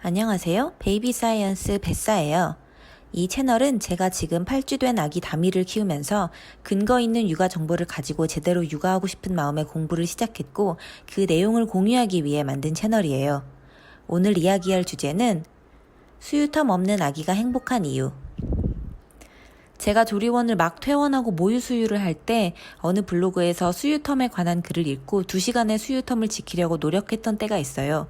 안녕하세요. 베이비 사이언스 뱃사예요. 이 채널은 제가 지금 8주 된 아기 다미를 키우면서 근거 있는 육아 정보를 가지고 제대로 육아하고 싶은 마음에 공부를 시작했고 그 내용을 공유하기 위해 만든 채널이에요. 오늘 이야기할 주제는 수유텀 없는 아기가 행복한 이유. 제가 조리원을 막 퇴원하고 모유 수유를 할 때 어느 블로그에서 수유텀에 관한 글을 읽고 2시간의 수유텀을 지키려고 노력했던 때가 있어요.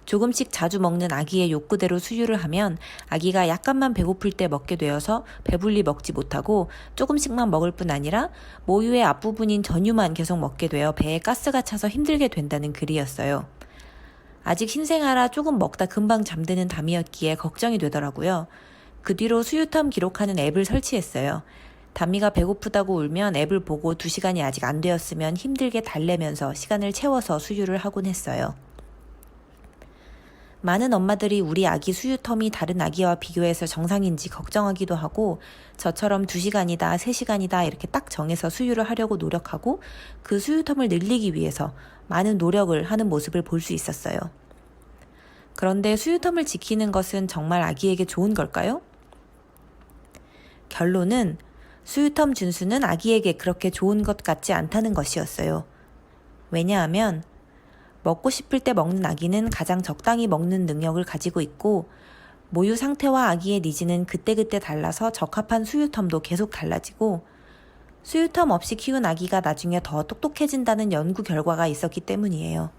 조금씩 자주 먹는 아기의 욕구대로 수유를 하면 아기가 약간만 배고플 때 먹게 되어서 배불리 먹지 못하고 조금씩만 먹을 뿐 아니라 모유의 앞부분인 전유만 계속 먹게 되어 배에 가스가 차서 힘들게 된다는 글이었어요. 아직 신생아라 조금 먹다 금방 잠드는 담이었기에 걱정이 되더라고요. 그 뒤로 수유텀 기록하는 앱을 설치했어요. 담이가 배고프다고 울면 앱을 보고 2시간이 아직 안 되었으면 힘들게 달래면서 시간을 채워서 수유를 하곤 했어요. 많은 엄마들이 우리 아기 수유텀이 다른 아기와 비교해서 정상인지 걱정하기도 하고 저처럼 2시간이다, 3시간이다 이렇게 딱 정해서 수유를 하려고 노력하고 그 수유텀을 늘리기 위해서 많은 노력을 하는 모습을 볼 수 있었어요. 그런데 수유텀을 지키는 것은 정말 아기에게 좋은 걸까요? 결론은 수유텀 준수는 아기에게 그렇게 좋은 것 같지 않다는 것이었어요. 왜냐하면 먹고 싶을 때 먹는 아기는 가장 적당히 먹는 능력을 가지고 있고 모유 상태와 아기의 니즈는 그때그때 달라서 적합한 수유텀도 계속 달라지고 수유텀 없이 키운 아기가 나중에 더 똑똑해진다는 연구 결과가 있었기 때문이에요.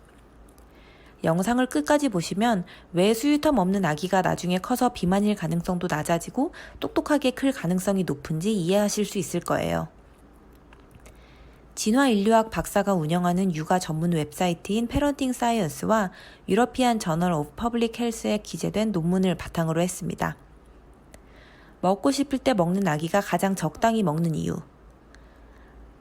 영상을 끝까지 보시면 왜 수유텀 없는 아기가 나중에 커서 비만일 가능성도 낮아지고 똑똑하게 클 가능성이 높은지 이해하실 수 있을 거예요. 진화인류학 박사가 운영하는 육아 전문 웹사이트인 패런팅 사이언스와 유러피안 저널 오브 퍼블릭 헬스에 기재된 논문을 바탕으로 했습니다. 먹고 싶을 때 먹는 아기가 가장 적당히 먹는 이유.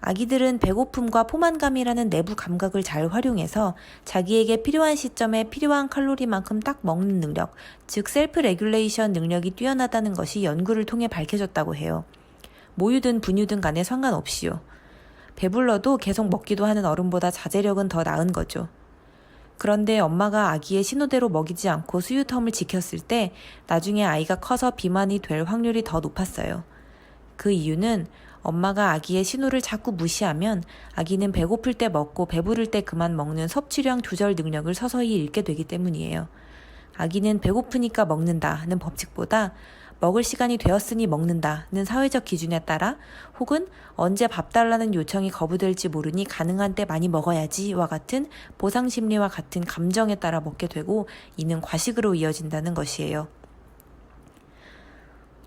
아기들은 배고픔과 포만감이라는 내부 감각을 잘 활용해서 자기에게 필요한 시점에 필요한 칼로리만큼 딱 먹는 능력, 즉 셀프 레귤레이션 능력이 뛰어나다는 것이 연구를 통해 밝혀졌다고 해요. 모유든 분유든 간에 상관없이요. 배불러도 계속 먹기도 하는 어른보다 자제력은 더 나은 거죠. 그런데 엄마가 아기의 신호대로 먹이지 않고 수유텀을 지켰을 때 나중에 아이가 커서 비만이 될 확률이 더 높았어요. 그 이유는 엄마가 아기의 신호를 자꾸 무시하면 아기는 배고플 때 먹고 배부를 때 그만 먹는 섭취량 조절 능력을 서서히 잃게 되기 때문이에요. 아기는 배고프니까 먹는다는 법칙보다 먹을 시간이 되었으니 먹는다는 사회적 기준에 따라 혹은 언제 밥 달라는 요청이 거부될지 모르니 가능한 때 많이 먹어야지와 같은 보상심리와 같은 감정에 따라 먹게 되고 이는 과식으로 이어진다는 것이에요.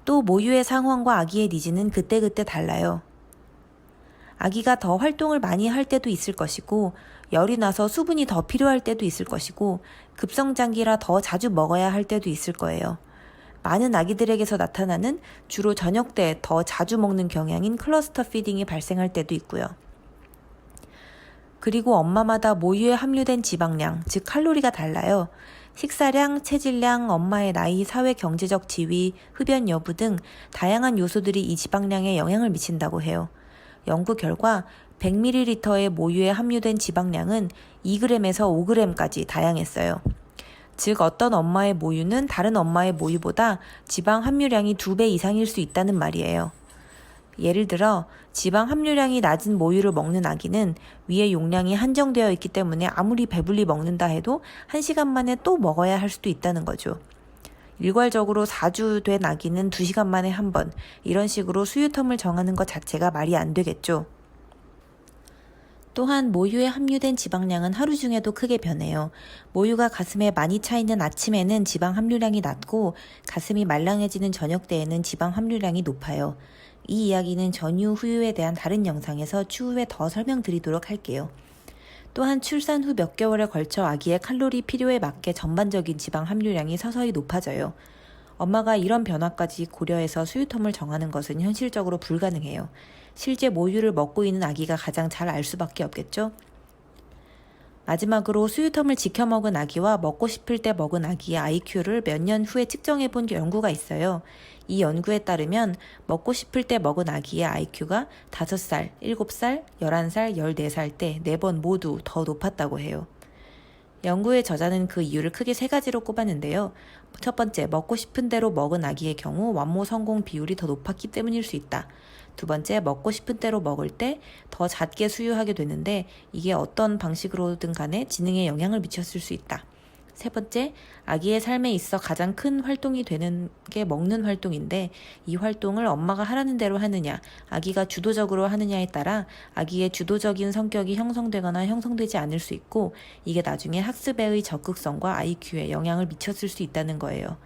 또 모유의 상황과 아기의 니즈는 그때그때 달라요. 아기가 더 활동을 많이 할 때도 있을 것이고 열이 나서 수분이 더 필요할 때도 있을 것이고 급성장기라 더 자주 먹어야 할 때도 있을 거예요. 많은 아기들에게서 나타나는 주로 저녁 때 더 자주 먹는 경향인 클러스터 피딩이 발생할 때도 있고요. 그리고 엄마마다 모유에 함유된 지방량, 즉 칼로리가 달라요. 식사량, 체질량, 엄마의 나이, 사회 경제적 지위, 흡연 여부 등 다양한 요소들이 이 지방량에 영향을 미친다고 해요. 연구 결과 100ml의 모유에 함유된 지방량은 2g에서 5g까지 다양했어요. 즉 어떤 엄마의 모유는 다른 엄마의 모유보다 지방 함유량이 2배 이상일 수 있다는 말이에요. 예를 들어 지방 함유량이 낮은 모유를 먹는 아기는 위의 용량이 한정되어 있기 때문에 아무리 배불리 먹는다 해도 1시간 만에 또 먹어야 할 수도 있다는 거죠. 일괄적으로 4주 된 아기는 2시간 만에 한 번, 이런 식으로 수유텀을 정하는 것 자체가 말이 안 되겠죠. 또한 모유에 함유된 지방량은 하루 중에도 크게 변해요. 모유가 가슴에 많이 차 있는 아침에는 지방 함유량이 낮고 가슴이 말랑해지는 저녁 때에는 지방 함유량이 높아요. 이 이야기는 전유 후유에 대한 다른 영상에서 추후에 더 설명드리도록 할게요. 또한 출산 후 몇 개월에 걸쳐 아기의 칼로리 필요에 맞게 전반적인 지방 함유량이 서서히 높아져요. 엄마가 이런 변화까지 고려해서 수유텀을 정하는 것은 현실적으로 불가능해요. 실제 모유를 먹고 있는 아기가 가장 잘 알 수밖에 없겠죠? 마지막으로 수유텀을 지켜 먹은 아기와 먹고 싶을 때 먹은 아기의 IQ를 몇 년 후에 측정해 본 연구가 있어요. 이 연구에 따르면 먹고 싶을 때 먹은 아기의 IQ가 5살, 7살, 11살, 14살 때 4번 모두 더 높았다고 해요. 연구의 저자는 그 이유를 크게 세 가지로 꼽았는데요. 첫 번째, 먹고 싶은 대로 먹은 아기의 경우 완모 성공 비율이 더 높았기 때문일 수 있다. 두 번째, 먹고 싶은 대로 먹을 때 더 작게 수유하게 되는데 이게 어떤 방식으로든 간에 지능에 영향을 미쳤을 수 있다. 세 번째, 아기의 삶에 있어 가장 큰 활동이 되는 게 먹는 활동인데 이 활동을 엄마가 하라는 대로 하느냐, 아기가 주도적으로 하느냐에 따라 아기의 주도적인 성격이 형성되거나 형성되지 않을 수 있고 이게 나중에 학습에의 적극성과 IQ에 영향을 미쳤을 수 있다는 거예요.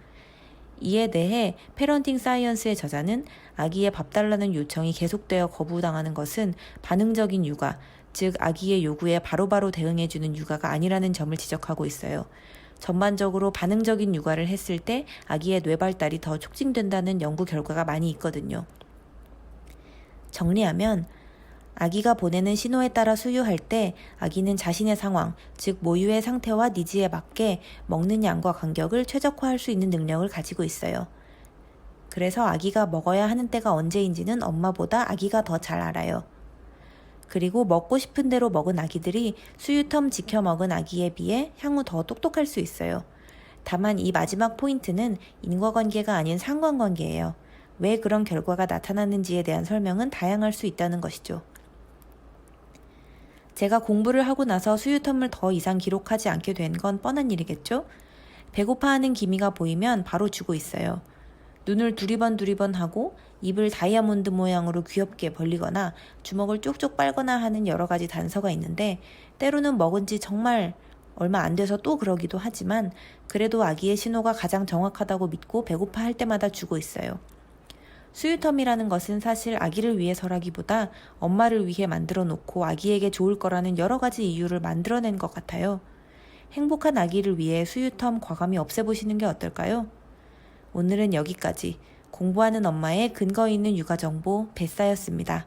이에 대해 패런팅 사이언스의 저자는 아기의 밥 달라는 요청이 계속되어 거부당하는 것은 반응적인 육아, 즉 아기의 요구에 바로바로 대응해주는 육아가 아니라는 점을 지적하고 있어요. 전반적으로 반응적인 육아를 했을 때 아기의 뇌 발달이 더 촉진된다는 연구 결과가 많이 있거든요. 정리하면 아기가 보내는 신호에 따라 수유할 때 아기는 자신의 상황, 즉 모유의 상태와 니즈에 맞게 먹는 양과 간격을 최적화할 수 있는 능력을 가지고 있어요. 그래서 아기가 먹어야 하는 때가 언제인지는 엄마보다 아기가 더 잘 알아요. 그리고 먹고 싶은 대로 먹은 아기들이 수유텀 지켜 먹은 아기에 비해 향후 더 똑똑할 수 있어요. 다만 이 마지막 포인트는 인과관계가 아닌 상관관계예요. 왜 그런 결과가 나타났는지에 대한 설명은 다양할 수 있다는 것이죠. 제가 공부를 하고 나서 수유텀을 더 이상 기록하지 않게 된 건 뻔한 일이겠죠? 배고파하는 기미가 보이면 바로 주고 있어요. 눈을 두리번 하고 입을 다이아몬드 모양으로 귀엽게 벌리거나 주먹을 쪽쪽 빨거나 하는 여러 가지 단서가 있는데 때로는 먹은 지 정말 얼마 안 돼서 또 그러기도 하지만 그래도 아기의 신호가 가장 정확하다고 믿고 배고파할 때마다 주고 있어요. 수유텀이라는 것은 사실 아기를 위해서라기보다 엄마를 위해 만들어 놓고 아기에게 좋을 거라는 여러 가지 이유를 만들어낸 것 같아요. 행복한 아기를 위해 수유텀 과감히 없애보시는 게 어떨까요? 오늘은 여기까지 공부하는 엄마의 근거 있는 육아 정보 뱃사였습니다.